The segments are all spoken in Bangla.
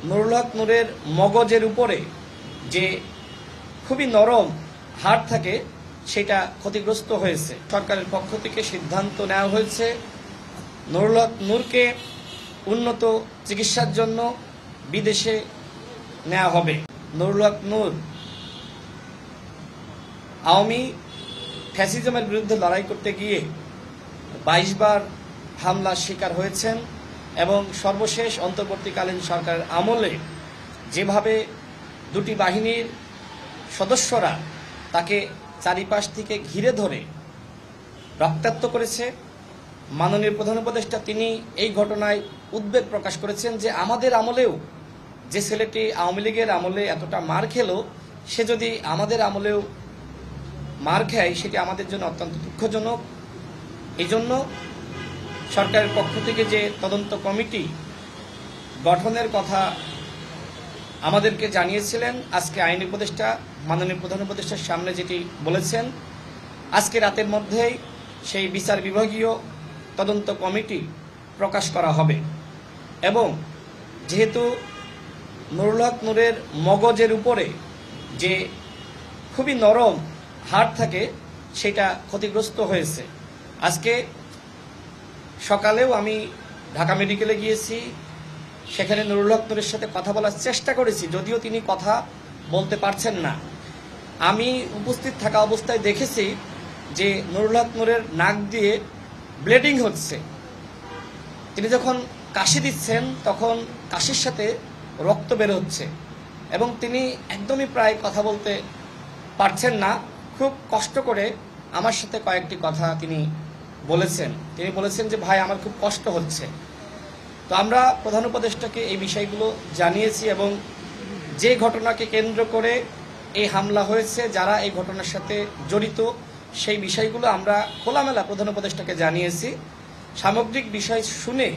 নুরুল হক নূরের মগজের উপরে যে খুবই নরম হাড় থাকে সেটা ক্ষতিগ্রস্ত হয়েছে। সরকারের পক্ষ থেকে সিদ্ধান্ত নেওয়া হয়েছে নুরুল হক নূরকে উন্নত চিকিৎসার জন্য বিদেশে নেওয়া হবে। নুরুল হক নূর আওয়ামী ফ্যাসিজমের বিরুদ্ধে লড়াই করতে গিয়ে 22 বার হামলার শিকার হয়েছেন এবং সর্বশেষ অন্তর্বর্তীকালীন সরকারের আমলে যেভাবে দুটি বাহিনীর সদস্যরা তাকে চারিপাশ থেকে ঘিরে ধরে রক্তাক্ত করেছে, মাননীয় প্রধান উপদেষ্টা তিনি এই ঘটনায় উদ্বেগ প্রকাশ করেছেন যে আমাদের আমলেও যে ছেলেটি আওয়ামী লীগের আমলে এতটা মার খেলো সে যদি আমাদের আমলেও মার খায় সেটি আমাদের জন্য অত্যন্ত দুঃখজনক। এই জন্য সরকারের পক্ষ থেকে যে তদন্ত কমিটি গঠনের কথা আমাদেরকে জানিয়েছিলেন, আজকে আইন উপদেষ্টা মাননীয় প্রধান উপদেষ্টার সামনে যেটি বলেছেন, আজকে রাতের মধ্যেই সেই বিচার বিভাগীয় তদন্ত কমিটি প্রকাশ করা হবে। এবং যেহেতু নুরুল হক নূরের মগজের উপরে যে খুবই নরম হাড় থাকে সেটা ক্ষতিগ্রস্ত হয়েছে। আজকে সকালেও আমি ঢাকা মেডিকেলে গিয়েছি, সেখানে নুরুল হক নূরের সাথে কথা বলার চেষ্টা করেছি, যদিও তিনি কথা বলতে পারছেন না। আমি উপস্থিত থাকা অবস্থায় দেখেছি যে নুরুল হক নূরের নাক দিয়ে ব্লিডিং হচ্ছে। তিনি যখন কাশি দিচ্ছেন তখন কাশির সাথে রক্ত বের হচ্ছে এবং তিনি একদমই প্রায় কথা বলতে পারছেন না। খুব কষ্ট করে আমার সাথে কয়েকটি কথা তিনি বলেছেন। তিনি বলেছেন যে ভাই আমার খুব কষ্ট হচ্ছে। তো আমরা প্রধান উপদেষ্টাকে এই বিষয়গুলো জানিয়েছি এবং যে ঘটনাকে কেন্দ্র করে এই হামলা হয়েছে, যারা এই ঘটনার সাথে জড়িত সেই বিষয়গুলো আমরা খোলামেলা প্রধান উপদেষ্টাকে জানিয়েছি। সামগ্রিক বিষয় শুনে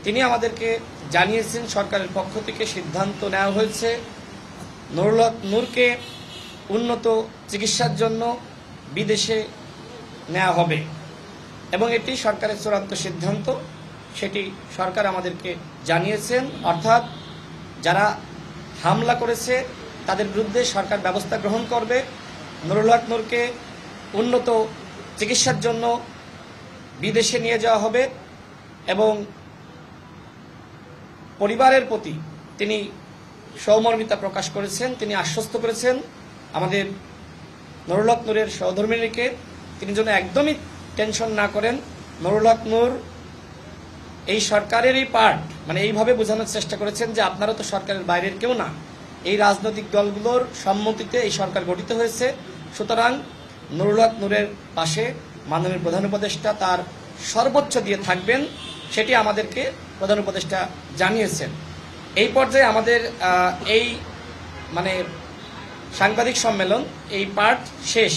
তিনি আমাদেরকে জানিয়েছেন সরকারের পক্ষ থেকে সিদ্ধান্ত নেওয়া হয়েছে নুরুল হক নূরকে উন্নত চিকিৎসার জন্য বিদেশে নেওয়া হবে এবং এটি সরকারের চূড়ান্ত সিদ্ধান্ত, সেটি সরকার আমাদেরকে জানিয়েছেন। অর্থাৎ যারা হামলা করেছে তাদের বিরুদ্ধে সরকার ব্যবস্থা গ্রহণ করবে। নুরুল হক নূরকে উন্নত চিকিৎসার জন্য বিদেশে নিয়ে যাওয়া হবে এবং পরিবারের প্রতি তিনি সহমর্মিতা প্রকাশ করেছেন। তিনি আশ্বস্ত করেছেন আমাদের নুরুল হক নূরের সহধর্মিণীকে তিনি যেন একদমই টেনশন না করেন। নুরুল হক নূর এই সরকারেরই পার্ট, মানে এইভাবে বোঝানোর চেষ্টা করেছেন যে আপনারা তো সরকারের বাইরের কেউ না, এই রাজনৈতিক দলগুলোর সম্মতিতে এই সরকার গঠিত হয়েছে, সুতরাং নুরুল হক নূরের পাশে মাননীয় প্রধান উপদেষ্টা তার সর্বোচ্চ দিয়ে থাকবেন, সেটি আমাদেরকে প্রধান উপদেষ্টা জানিয়েছেন। এই পর্যায়ে আমাদের এই সাংবাদিক সম্মেলন এই পার্ট শেষ।